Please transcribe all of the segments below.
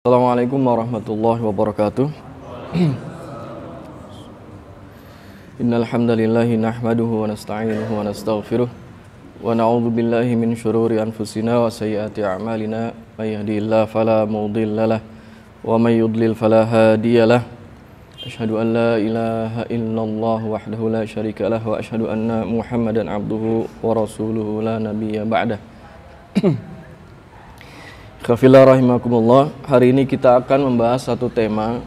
Assalamualaikum warahmatullahi wabarakatuh. Innal hamdalillahi nahmaduhu wa nasta'inuhu wa nastaghfiruh wa na'udzu billahi min shururi anfusina wa sayyiati a'malina may yahdihillahu fala mudhillalah wa may yudlil fala hadiyalah. Asyhadu an la ilaha illallah wahdahu la syarikalah wa asyhadu anna Muhammadan abduhu wa rasuluhu la nabiyya ba'dah. Khafillah rahimakumullah. Hari ini kita akan membahas satu tema,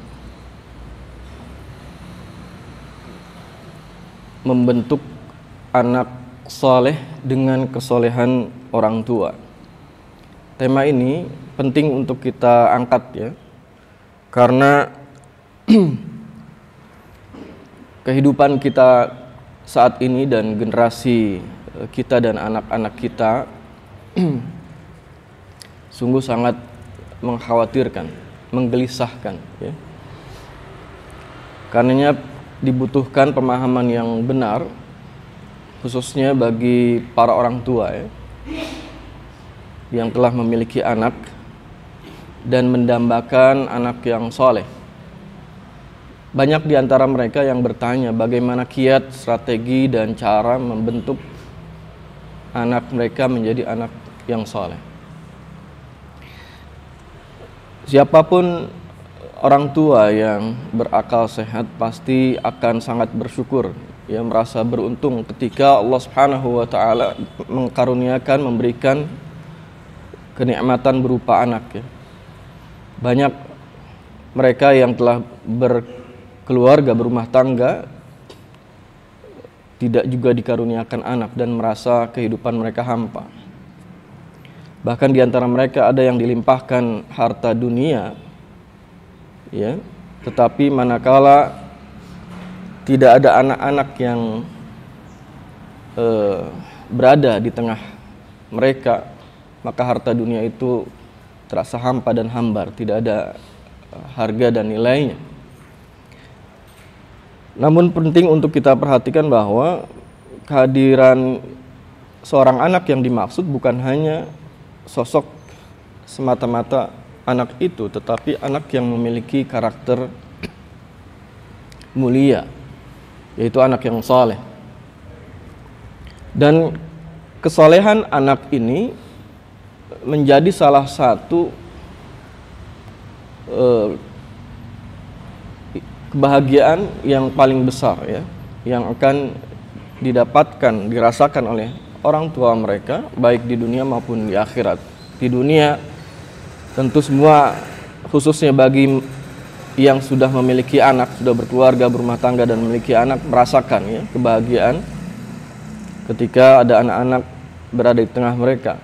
membentuk anak soleh dengan kesolehan orang tua. Tema ini penting untuk kita angkat ya, karena kehidupan kita saat ini dan generasi kita dan anak-anak kita sungguh sangat mengkhawatirkan, menggelisahkan ya. Karenanya dibutuhkan pemahaman yang benar, khususnya bagi para orang tua ya, yang telah memiliki anak dan mendambakan anak yang soleh. Banyak di antara mereka yang bertanya bagaimana kiat, strategi, dan cara membentuk anak mereka menjadi anak yang soleh. Siapapun orang tua yang berakal sehat pasti akan sangat bersyukur ya, merasa beruntung ketika Allah Subhanahu wa taala mengkaruniakan, memberikan kenikmatan berupa anak ya. Banyak mereka yang telah berkeluarga, berumah tangga, tidak juga dikaruniakan anak dan merasa kehidupan mereka hampa. Bahkan di antara mereka ada yang dilimpahkan harta dunia ya, tetapi manakala tidak ada anak-anak yang berada di tengah mereka, maka harta dunia itu terasa hampa dan hambar, tidak ada harga dan nilainya. Namun penting untuk kita perhatikan bahwa kehadiran seorang anak yang dimaksud bukan hanya sosok semata-mata anak itu, tetapi anak yang memiliki karakter mulia, yaitu anak yang saleh. Dan kesolehan anak ini menjadi salah satu kebahagiaan yang paling besar ya, yang akan didapatkan, dirasakan oleh orang tua mereka, baik di dunia maupun di akhirat. Di dunia tentu semua, khususnya bagi yang sudah memiliki anak, sudah berkeluarga, berumah tangga dan memiliki anak, merasakan ya kebahagiaan ketika ada anak-anak berada di tengah mereka.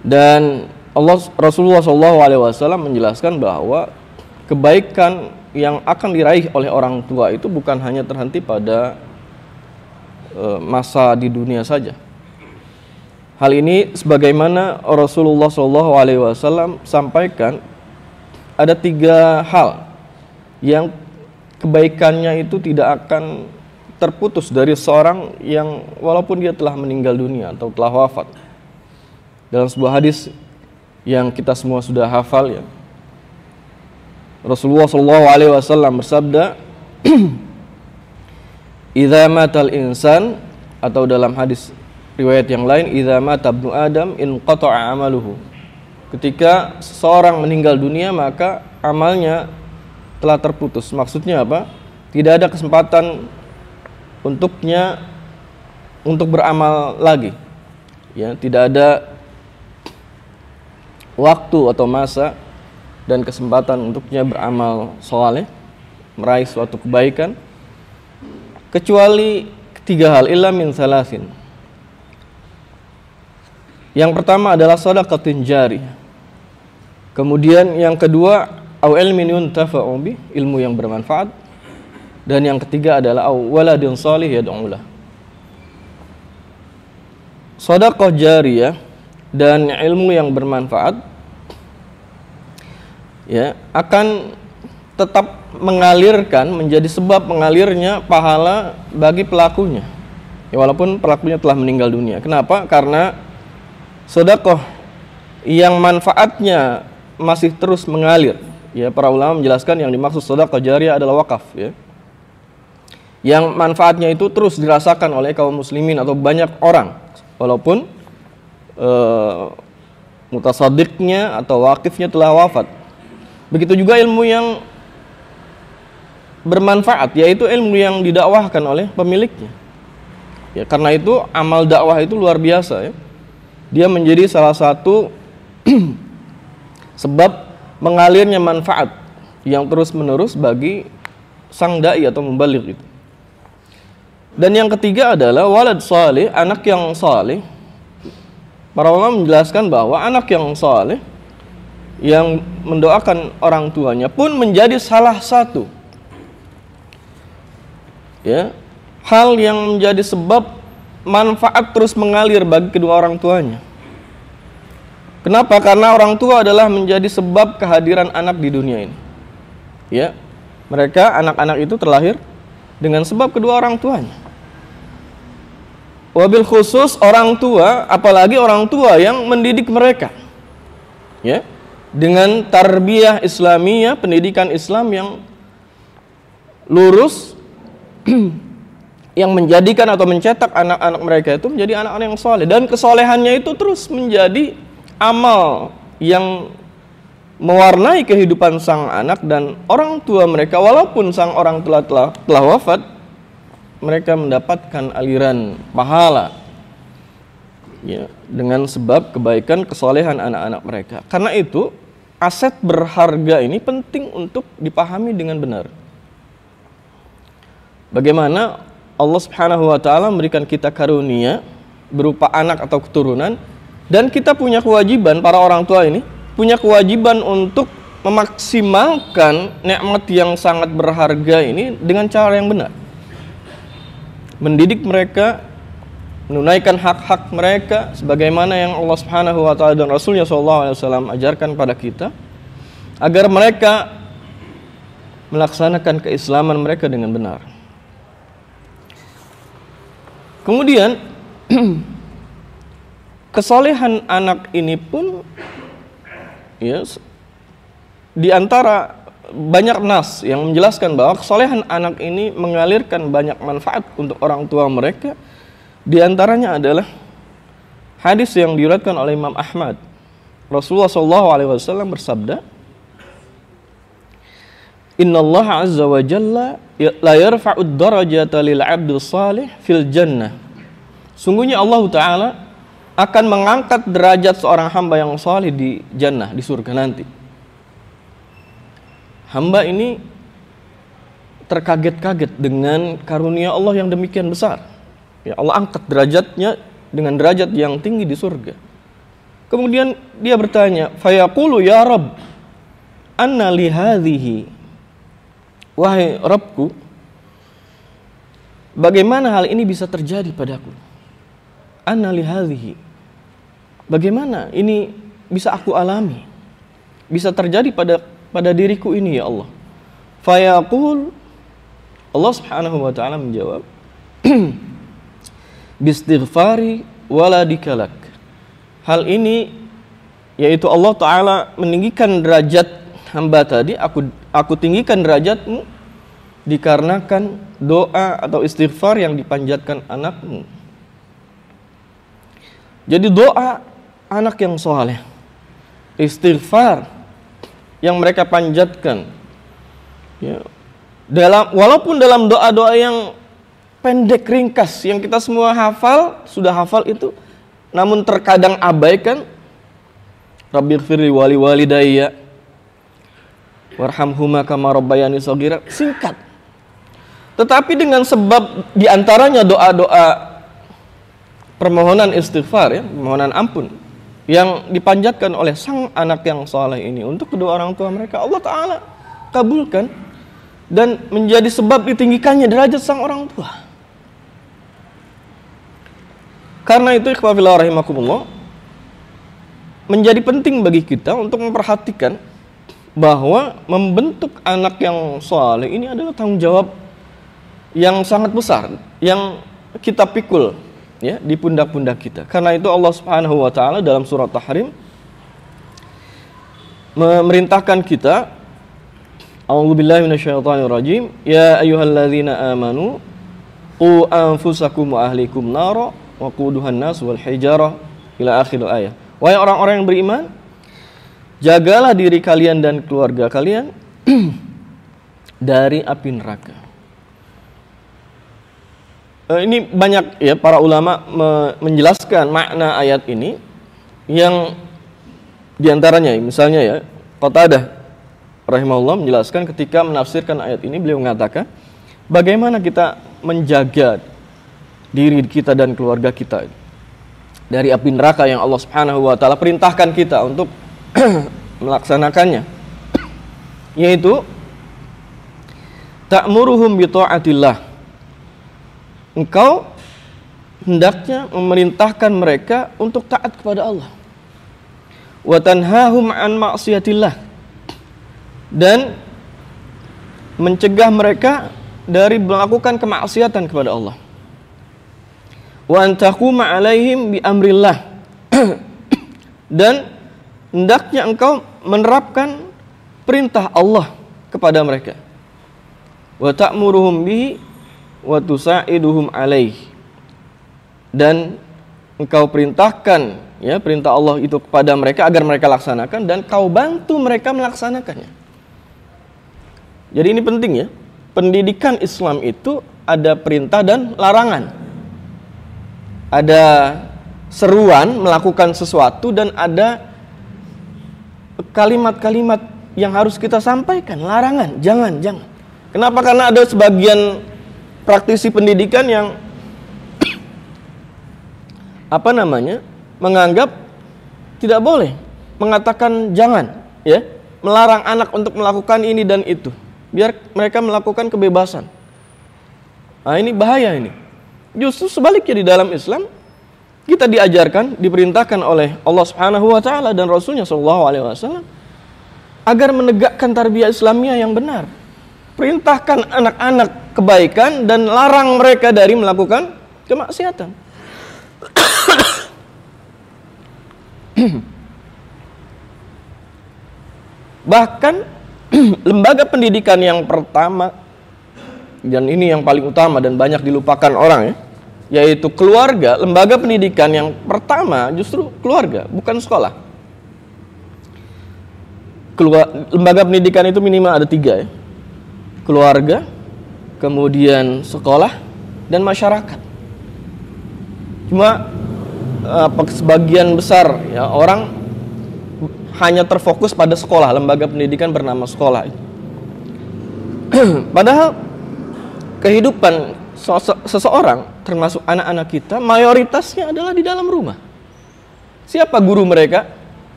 Dan Rasulullah SAW menjelaskan bahwa kebaikan yang akan diraih oleh orang tua itu bukan hanya terhenti pada masa di dunia saja. Hal ini sebagaimana Rasulullah SAW sampaikan, ada 3 hal yang kebaikannya itu tidak akan terputus dari seorang yang walaupun dia telah meninggal dunia atau telah wafat. Dalam sebuah hadis yang kita semua sudah hafal ya, Rasulullah SAW bersabda, idza matal insan, atau dalam hadis riwayat yang lain, idza mata ibnu adam inqata'a amaluhu. Ketika seseorang meninggal dunia maka amalnya telah terputus. Maksudnya apa? Tidak ada kesempatan untuknya untuk beramal lagi. Ya, tidak ada waktu atau masa dan kesempatan untuknya beramal saleh, meraih suatu kebaikan, kecuali 3 hal, illa min salasin. Yang pertama adalah shadaqatin jariyah. Kemudian yang kedua, au ilmin yuntafa'u bih, ilmu yang bermanfaat. Dan yang ketiga adalah au waladin shalih yad'u lah. Shadaqah jariyah dan ilmu yang bermanfaat ya akan tetap mengalirkan, menjadi sebab mengalirnya pahala bagi pelakunya ya, walaupun pelakunya telah meninggal dunia. Kenapa? Karena sedekah yang manfaatnya masih terus mengalir. Ya, para ulama menjelaskan yang dimaksud sedekah jariyah adalah wakaf, ya. Yang manfaatnya itu terus dirasakan oleh kaum muslimin atau banyak orang, walaupun mutasaddiqnya atau wakifnya telah wafat. Begitu juga ilmu yang bermanfaat, yaitu ilmu yang didakwahkan oleh pemiliknya. Ya, karena itu amal dakwah itu luar biasa, ya. Dia menjadi salah satu sebab mengalirnya manfaat yang terus-menerus bagi sang dai atau mubaligh itu. Dan yang ketiga adalah walad salih, anak yang salih. Para ulama menjelaskan bahwa anak yang salih yang mendoakan orang tuanya pun menjadi salah satu, ya, hal yang menjadi sebab manfaat terus mengalir bagi kedua orang tuanya. Kenapa? Karena orang tua adalah menjadi sebab kehadiran anak di dunia ini. Ya, mereka anak-anak itu terlahir dengan sebab kedua orang tuanya. Wabil khusus orang tua, apalagi orang tua yang mendidik mereka, ya, dengan tarbiyah Islamiyah, pendidikan Islam yang lurus, yang menjadikan atau mencetak anak-anak mereka itu menjadi anak-anak yang soleh, dan kesolehannya itu terus menjadi amal yang mewarnai kehidupan sang anak dan orang tua mereka. Walaupun sang orang telah wafat, mereka mendapatkan aliran pahala, ya, dengan sebab kebaikan kesolehan anak-anak mereka. Karena itu aset berharga ini penting untuk dipahami dengan benar. Bagaimana Allah Subhanahu wa taala memberikan kita karunia berupa anak atau keturunan, dan kita punya kewajiban, para orang tua ini punya kewajiban untuk memaksimalkan nikmat yang sangat berharga ini dengan cara yang benar. Mendidik mereka, menunaikan hak-hak mereka sebagaimana yang Allah Subhanahu wa taala dan Rasulnya SAW ajarkan pada kita, agar mereka melaksanakan keislaman mereka dengan benar. Kemudian kesolehan anak ini pun, ya, di antara banyak nas yang menjelaskan bahwa kesolehan anak ini mengalirkan banyak manfaat untuk orang tua mereka. Di antaranya adalah hadis yang diriwayatkan oleh Imam Ahmad. Rasulullah SAW bersabda, Innallaha azza wa jalla la yarfa'ud darajata lil 'abdil salih fil jannah. Sungguhnya Allah Ta'ala akan mengangkat derajat seorang hamba yang saleh di jannah, di surga nanti. Hamba ini terkaget-kaget dengan karunia Allah yang demikian besar. Ya, Allah angkat derajatnya dengan derajat yang tinggi di surga. Kemudian dia bertanya, fayaqulu ya Rabb, anna li hadhihi. Wahai Rabbku, bagaimana hal ini bisa terjadi padaku? Anna li hadhihi. Bagaimana ini bisa aku alami? Bisa terjadi pada diriku ini, ya Allah. Fayaqul, Allah Subhanahu wa taala menjawab, bistighfari waladikalak. Hal ini yaitu Allah Ta'ala meninggikan derajat hamba tadi, aku tinggikan derajatmu dikarenakan doa atau istighfar yang dipanjatkan anakmu. Jadi doa anak yang soleh, istighfar yang mereka panjatkan, ya, walaupun dalam doa-doa yang pendek ringkas yang kita semua sudah hafal itu, namun terkadang abaikan. Rabbighfirli wali walidayya warhamhuma kama rabbayani shaghira, singkat. Tetapi dengan sebab diantaranya doa-doa permohonan istighfar, ya, permohonan ampun yang dipanjatkan oleh sang anak yang saleh ini untuk kedua orang tua mereka, Allah Ta'ala kabulkan dan menjadi sebab ditinggikannya derajat sang orang tua. Karena itu ikhwah fillah rahimakumullah, menjadi penting bagi kita untuk memperhatikan bahwa membentuk anak yang saleh ini adalah tanggung jawab yang sangat besar yang kita pikul, ya, di pundak-pundak kita. Karena itu Allah Subhanahu wa taala dalam surat Tahrim memerintahkan kita, a'udzubillahi minasyaitonirrajim, ya ayyuhalladzina amanu qu anfusakum wa ahlikum nara wa quduhan nas wal hijarah ila akhir ayat. Wahai orang-orang yang beriman, jagalah diri kalian dan keluarga kalian dari api neraka. Ini banyak ya para ulama menjelaskan makna ayat ini, yang diantaranya misalnya ya Qatadah rahimahullah menjelaskan ketika menafsirkan ayat ini, beliau mengatakan bagaimana kita menjaga diri kita dan keluarga kita dari api neraka yang Allah Subhanahu wa taala perintahkan kita untuk melaksanakannya, yaitu ta'muruhum bi ta'atillah. Engkau hendaknya memerintahkan mereka untuk taat kepada Allah. Wa tanhahum an ma'siyatillah, dan mencegah mereka dari melakukan kemaksiatan kepada Allah. Wa antaquma alaihim bi amrillah, dan hendaknya engkau menerapkan perintah Allah kepada mereka. Wa ta'muruhum bihi wa tusa'iduhum alaih, dan engkau perintahkan ya perintah Allah itu kepada mereka agar mereka laksanakan, dan kau bantu mereka melaksanakannya. Jadi ini penting ya, pendidikan Islam itu ada perintah dan larangan, ada seruan melakukan sesuatu, dan ada kalimat-kalimat yang harus kita sampaikan, larangan, jangan. Kenapa? Karena ada sebagian praktisi pendidikan yang menganggap tidak boleh, mengatakan jangan, ya, melarang anak untuk melakukan ini dan itu, biar mereka melakukan kebebasan. Nah, ini bahaya ini. Justru sebaliknya, di dalam Islam kita diajarkan, diperintahkan oleh Allah Subhanahu wa taala dan Rasulnya sallallahu alaihi wasallam agar menegakkan tarbiyah Islamiyah yang benar. Perintahkan anak-anak kebaikan dan larang mereka dari melakukan kemaksiatan. Bahkan lembaga pendidikan yang pertama, dan ini yang paling utama dan banyak dilupakan orang ya, yaitu keluarga. Lembaga pendidikan yang pertama justru keluarga, bukan sekolah. Lembaga pendidikan itu minimal ada 3 ya. Keluarga, kemudian sekolah, dan masyarakat. Cuma sebagian besar ya orang hanya terfokus pada sekolah, lembaga pendidikan bernama sekolah. Padahal kehidupan seseorang, termasuk anak-anak kita, mayoritasnya adalah di dalam rumah. Siapa guru mereka?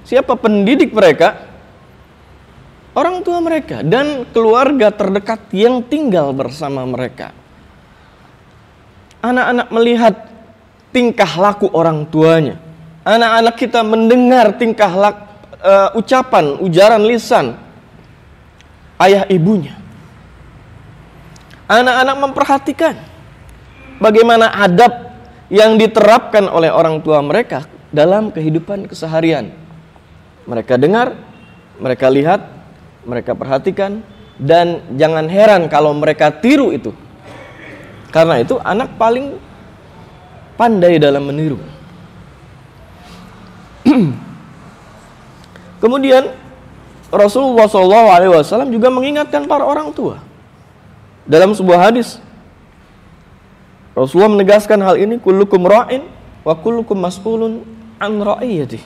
Siapa pendidik mereka? Orang tua mereka dan keluarga terdekat yang tinggal bersama mereka. Anak-anak melihat tingkah laku orang tuanya. Anak-anak kita mendengar tingkah laku, ujaran lisan ayah ibunya. Anak-anak memperhatikan bagaimana adab yang diterapkan oleh orang tua mereka dalam kehidupan keseharian. Mereka dengar, mereka lihat, mereka perhatikan, dan jangan heran kalau mereka tiru itu. Karena itu anak paling pandai dalam meniru. Kemudian Rasulullah SAW juga mengingatkan para orang tua. Dalam sebuah hadis, Rasulullah menegaskan hal ini, kullukum ra'in wa kullukum mas'ulun an ra'iyati.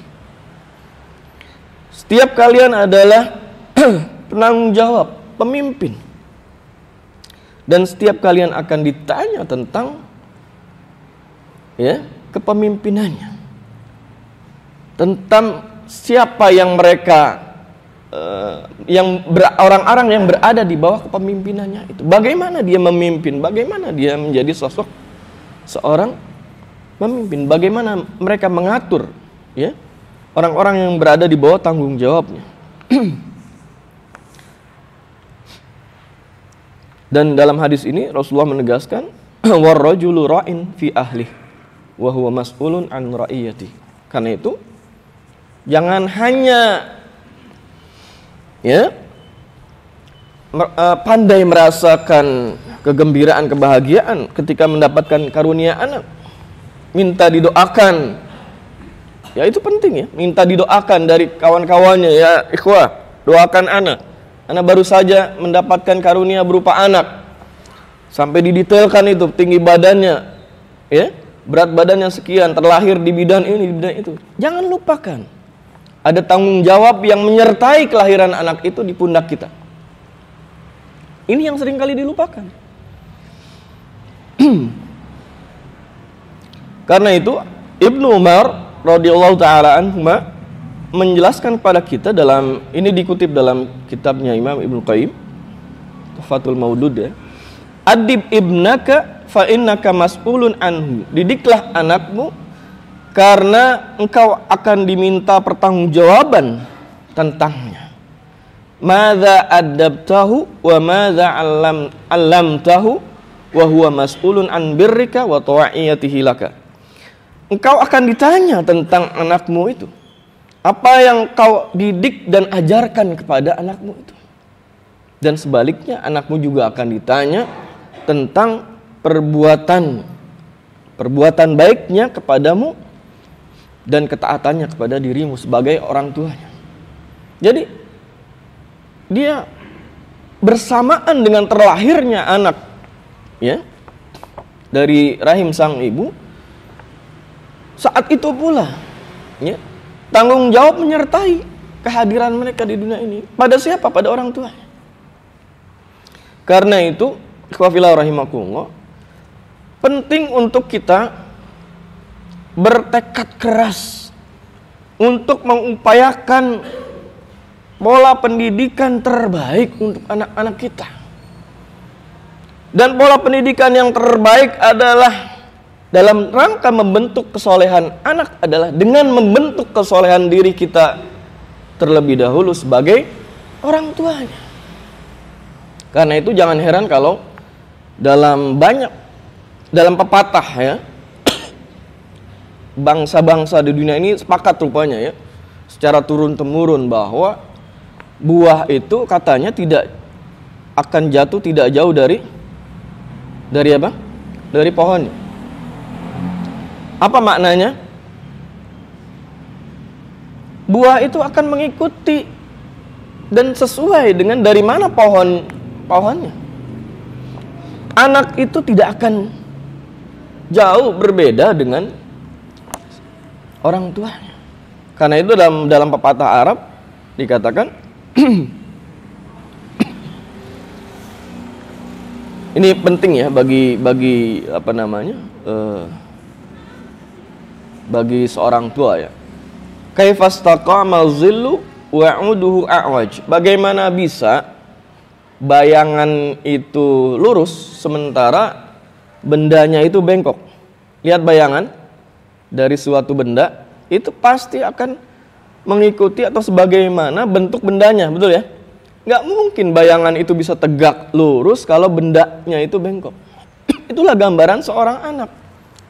Setiap kalian adalah penanggung jawab, pemimpin, dan setiap kalian akan ditanya tentang ya kepemimpinannya, tentang siapa yang mereka orang-orang yang berada di bawah kepemimpinannya itu, bagaimana dia memimpin, bagaimana dia menjadi sosok seorang pemimpin, bagaimana mereka mengatur ya orang-orang yang berada di bawah tanggung jawabnya. Dan dalam hadis ini Rasulullah menegaskan, warrajulu ra'in fi ahli wa huwa mas'ulun an ra'iyati. Karena itu jangan hanya ya, pandai merasakan kegembiraan, kebahagiaan ketika mendapatkan karunia anak, minta didoakan, ya itu penting ya, minta didoakan dari kawan-kawannya, ya ikhwah, doakan anak baru saja mendapatkan karunia berupa anak, sampai didetailkan itu tinggi badannya, ya, berat badannya sekian, terlahir di bidang ini, di bidang itu. Jangan lupakan, ada tanggung jawab yang menyertai kelahiran anak itu di pundak kita. Ini yang seringkali dilupakan. Karena itu Ibnu Umar radhiyallahu taala anhuma menjelaskan kepada kita dalam, ini dikutip dalam kitabnya Imam Ibnu Qayyim Tuhfatul Maudud, ya. Adib ibnaka fa innaka mas'ulun anhu. Didiklah anakmu karena engkau akan diminta pertanggungjawaban tentangnya. Madza adabtahu wa madza allamtahu wa huwa mas'ulun an birrika wa ta'iyatihi laka. Engkau akan ditanya tentang anakmu itu. Apa yang kau didik dan ajarkan kepada anakmu itu. Dan sebaliknya anakmu juga akan ditanya tentang perbuatan baiknya kepadamu dan ketaatannya kepada dirimu sebagai orang tuanya. Jadi dia bersamaan dengan terlahirnya anak, ya, dari rahim sang ibu, saat itu pula, ya, tanggung jawab menyertai kehadiran mereka di dunia ini. Pada siapa? Pada orang tua. Karena itu, ikhwafillah rahimakumullah, penting untuk kita bertekad keras untuk mengupayakan pola pendidikan terbaik untuk anak-anak kita. Dan pola pendidikan yang terbaik adalah dalam rangka membentuk kesolehan anak adalah dengan membentuk kesolehan diri kita terlebih dahulu sebagai orang tuanya. Karena itu jangan heran kalau dalam pepatah, ya, bangsa-bangsa di dunia ini sepakat rupanya, ya, secara turun-temurun bahwa buah itu katanya tidak akan jatuh tidak jauh dari apa? Dari pohonnya. Apa maknanya? Buah itu akan mengikuti dan sesuai dengan dari mana pohonnya. Anak itu tidak akan jauh berbeda dengan orang tuanya. Karena itu dalam pepatah Arab dikatakan ini penting ya bagi apa namanya? Bagi seorang tua, ya. Kaifastaqama zillu wa'uduhu a'waj. Bagaimana bisa bayangan itu lurus sementara bendanya itu bengkok? Lihat bayangan dari suatu benda itu pasti akan mengikuti atau sebagaimana bentuk bendanya, betul ya? Nggak mungkin bayangan itu bisa tegak lurus kalau bendanya itu bengkok. Itulah gambaran seorang anak.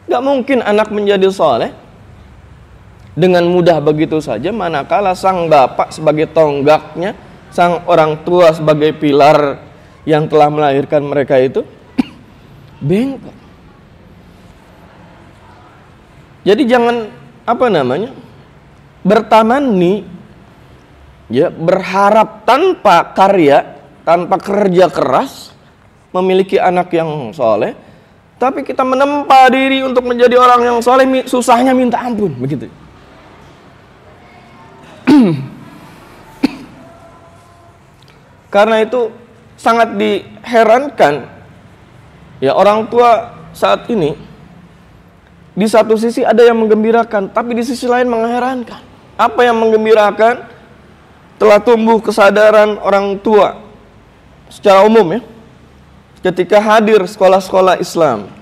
Nggak mungkin anak menjadi soleh dengan mudah begitu saja manakala sang bapak sebagai tonggaknya, sang orang tua sebagai pilar yang telah melahirkan mereka itu bengkok. Jadi jangan apa namanya? Bertamani, ya, berharap tanpa karya, tanpa kerja keras memiliki anak yang soleh, tapi kita menempa diri untuk menjadi orang yang soleh susahnya minta ampun, begitu. Karena itu sangat diherankan, ya, orang tua saat ini di satu sisi ada yang menggembirakan, tapi di sisi lain mengherankan. Apa yang menggembirakan? Telah tumbuh kesadaran orang tua secara umum, ya, ketika hadir sekolah-sekolah Islam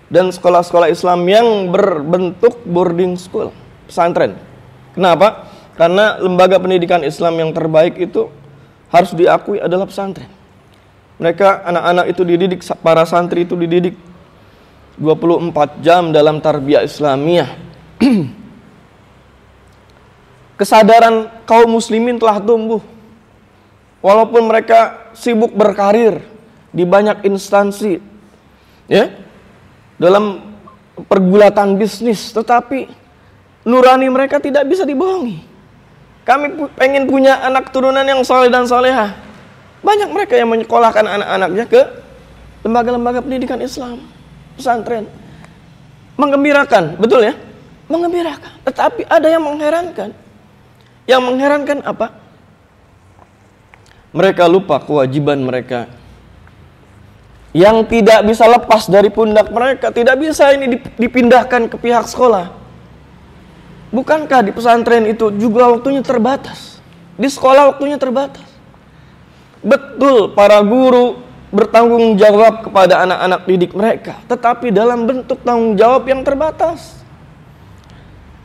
dan sekolah-sekolah Islam yang berbentuk boarding school, pesantren. Kenapa? Karena lembaga pendidikan Islam yang terbaik itu harus diakui adalah pesantren. Mereka, anak-anak itu dididik, para santri itu dididik 24 jam dalam tarbiyah Islamiyah. Kesadaran kaum muslimin telah tumbuh walaupun mereka sibuk berkarir di banyak instansi, ya, dalam pergulatan bisnis, tetapi nurani mereka tidak bisa dibohongi. Kami pengen punya anak turunan yang saleh dan salehah. Banyak mereka yang menyekolahkan anak-anaknya ke lembaga-lembaga pendidikan Islam, pesantren. Menggembirakan, betul ya? Menggembirakan. Tetapi ada yang mengherankan. Yang mengherankan apa? Mereka lupa kewajiban mereka yang tidak bisa lepas dari pundak mereka. Tidak bisa ini dipindahkan ke pihak sekolah. Bukankah di pesantren itu juga waktunya terbatas? Di sekolah waktunya terbatas. Betul, para guru bertanggung jawab kepada anak-anak didik mereka, tetapi dalam bentuk tanggung jawab yang terbatas.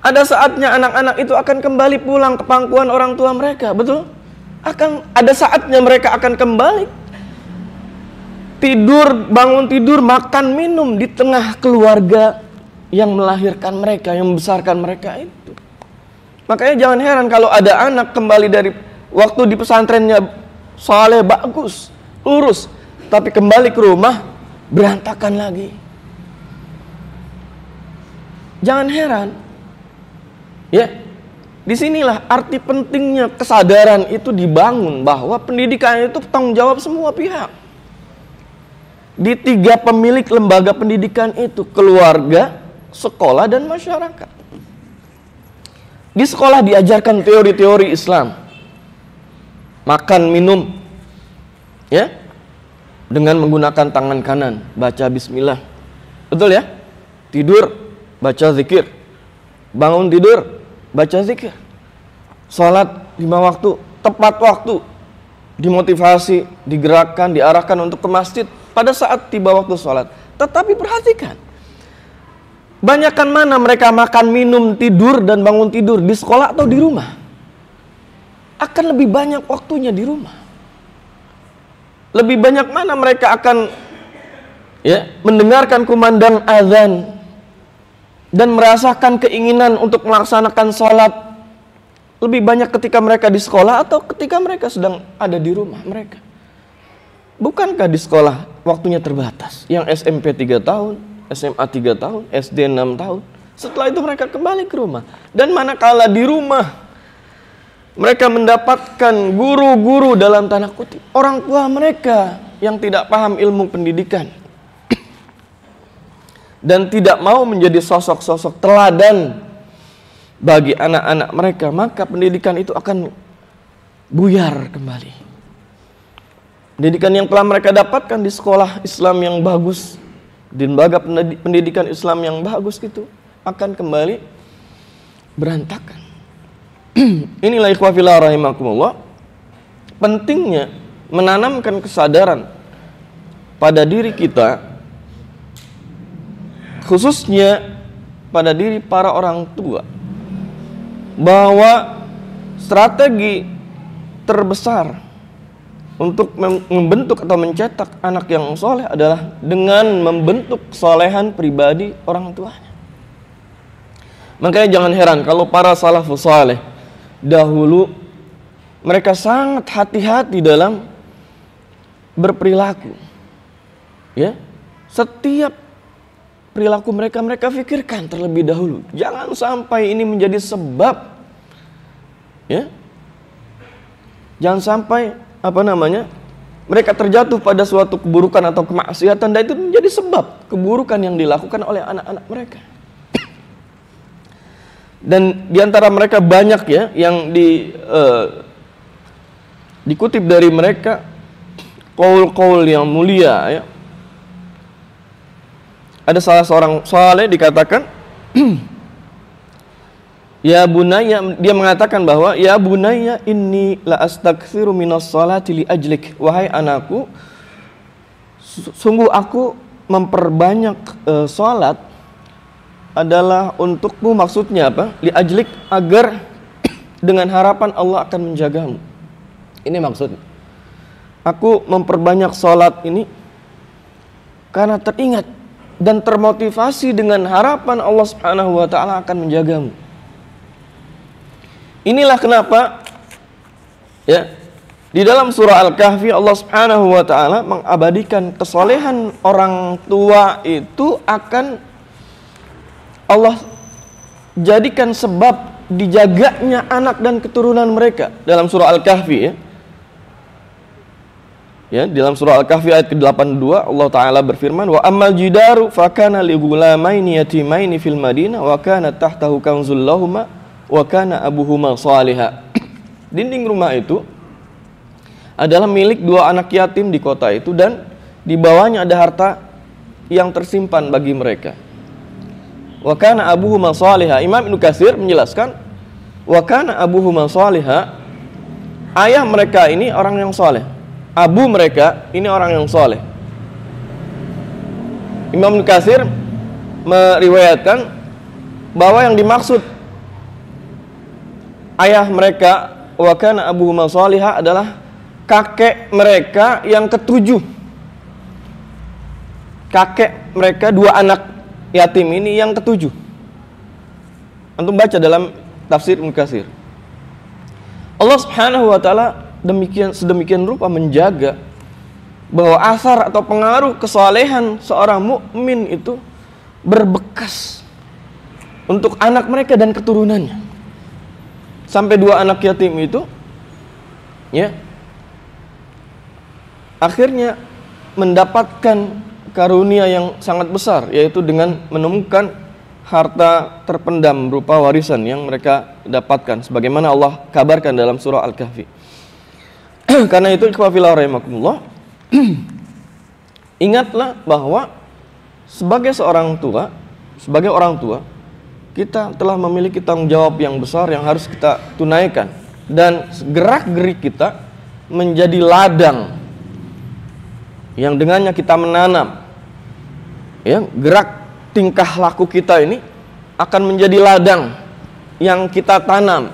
Ada saatnya anak-anak itu akan kembali pulang ke pangkuan orang tua mereka, betul? Ada saatnya mereka akan kembali tidur, bangun tidur, makan, minum di tengah keluarga yang melahirkan mereka, yang membesarkan mereka itu. Makanya jangan heran kalau ada anak kembali dari waktu di pesantrennya saleh, bagus, lurus, tapi kembali ke rumah berantakan lagi. Jangan heran. Ya, disinilah arti pentingnya kesadaran itu dibangun bahwa pendidikan itu tanggung jawab semua pihak. Di 3 pemilik lembaga pendidikan itu, keluarga, sekolah, dan masyarakat. Di sekolah diajarkan teori-teori Islam. Makan, minum, ya, dengan menggunakan tangan kanan, baca bismillah. Betul ya? Tidur, baca zikir. Bangun tidur, baca zikir. Salat 5 waktu, tepat waktu. Dimotivasi, digerakkan, diarahkan untuk ke masjid pada saat tiba waktu salat. Tetapi perhatikan, banyakan mana mereka makan, minum, tidur, dan bangun tidur, di sekolah atau di rumah? Akan lebih banyak waktunya di rumah. Lebih banyak mana mereka akan, ya, mendengarkan kumandang azan dan merasakan keinginan untuk melaksanakan sholat lebih banyak ketika mereka di sekolah atau ketika mereka sedang ada di rumah mereka? Bukankah di sekolah waktunya terbatas? Yang SMP 3 tahun, SMA 3 tahun, SD 6 tahun. Setelah itu mereka kembali ke rumah. Dan manakala di rumah mereka mendapatkan guru-guru dalam tanda kutip, orang tua mereka yang tidak paham ilmu pendidikan dan tidak mau menjadi sosok-sosok teladan bagi anak-anak mereka, maka pendidikan itu akan buyar kembali. Pendidikan yang telah mereka dapatkan di sekolah Islam yang bagus, di lembaga pendidikan Islam yang bagus itu akan kembali berantakan. Inilah ikhwah fillah rahimakumullah, pentingnya menanamkan kesadaran pada diri kita, khususnya pada diri para orang tua, bahwa strategi terbesar untuk membentuk atau mencetak anak yang soleh adalah dengan membentuk kesolehan pribadi orang tuanya. Makanya jangan heran kalau para salafus saleh dahulu mereka sangat hati-hati dalam berperilaku. Ya, setiap perilaku mereka pikirkan terlebih dahulu. Jangan sampai ini menjadi sebab, ya, jangan sampai mereka terjatuh pada suatu keburukan atau kemaksiatan dan itu menjadi sebab keburukan yang dilakukan oleh anak-anak mereka. Dan diantara mereka banyak, ya, yang dikutip dari mereka qaul-qaul yang mulia, ya. Ada salah seorang saleh dikatakan ya bunayya, dia mengatakan bahwa ya bunayya inni la astaghfiru minas salati li ajlik, wahai anakku, sungguh aku memperbanyak salat adalah untukmu. Maksudnya apa? Li ajlik, agar dengan harapan Allah akan menjagamu. Ini maksudnya. Aku memperbanyak salat ini karena teringat dan termotivasi dengan harapan Allah Subhanahu wa taala akan menjagamu. Inilah kenapa, ya, Di dalam surah Al-Kahfi Allah Subhanahu wa taala mengabadikan kesolehan orang tua itu akan Allah jadikan sebab dijaganya anak dan keturunan mereka. Dalam surah Al-Kahfi ya. Ya, dalam surah Al-Kahfi ayat ke-82 Allah taala berfirman, "Wa ammal jidaru fakana li ghulamaini yatimaini fil Madinah wa kana tahtahu kanzul lahumā wa kana abuhuma shaliha." Dinding rumah itu adalah milik dua anak yatim di kota itu dan di bawahnya ada harta yang tersimpan bagi mereka. Wa kana abuhuma shaliha. Imam Ibnu Katsir menjelaskan, wa kana abuhuma shaliha, ayah mereka ini orang yang saleh. Abu mereka ini orang yang saleh. Imam Ibnu Katsir meriwayatkan bahwa yang dimaksud ayah mereka wa kana abuhuma shaliha adalah kakek mereka yang ketujuh. Kakek mereka dua anak yatim ini yang ketujuh. Antum baca dalam tafsir Ibnu Katsir. Allah Subhanahu wa taala sedemikian rupa menjaga bahwa asar atau pengaruh kesalehan seorang mukmin itu berbekas untuk anak mereka dan keturunannya. Sampai dua anak yatim itu ya akhirnya mendapatkan karunia yang sangat besar, yaitu dengan menemukan harta terpendam berupa warisan yang mereka dapatkan sebagaimana Allah kabarkan dalam surah Al-Kahfi. Karena itu ikhwah fillah rahimakumullah, ingatlah bahwa sebagai orang tua kita telah memiliki tanggung jawab yang besar yang harus kita tunaikan, dan gerak-gerik kita menjadi ladang yang dengannya kita menanam ya, gerak tingkah laku kita ini akan menjadi ladang yang kita tanam.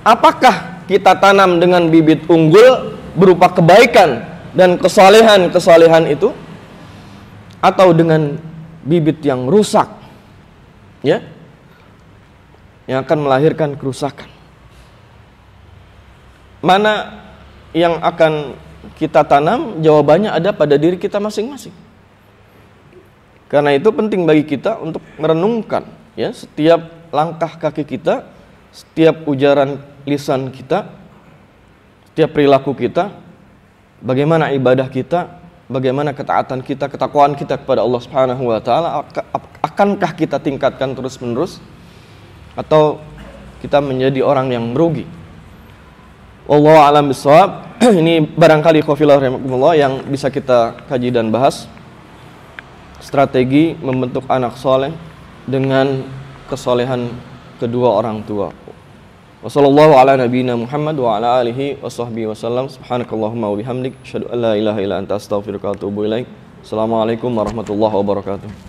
Apakah kita tanam dengan bibit unggul berupa kebaikan dan kesalehan itu, atau dengan bibit yang rusak ya, yang akan melahirkan kerusakan? Mana yang akan kita tanam? Jawabannya ada pada diri kita masing-masing. Karena itu penting bagi kita untuk merenungkan ya, setiap langkah kaki kita, setiap ujaran lisan kita, setiap perilaku kita, bagaimana ibadah kita, bagaimana ketaatan kita, ketakwaan kita kepada Allah Subhanahu wa taala. Akankah kita tingkatkan terus-menerus atau kita menjadi orang yang merugi? Wallahu a'lam bishawab. Ini barangkali khofillah rahimakumullah yang bisa kita kaji dan bahas, strategi membentuk anak soleh dengan kesolehan kedua orang tua. Wassallallahu ala nabiyyina Muhammad wa ala alihi washabbihi wasallam. Subhanakallahumma wa bihamdik, asyhadu an la ilaha illa anta astaghfiruka wa atubu ilaik. Assalamualaikum warahmatullahi wabarakatuh.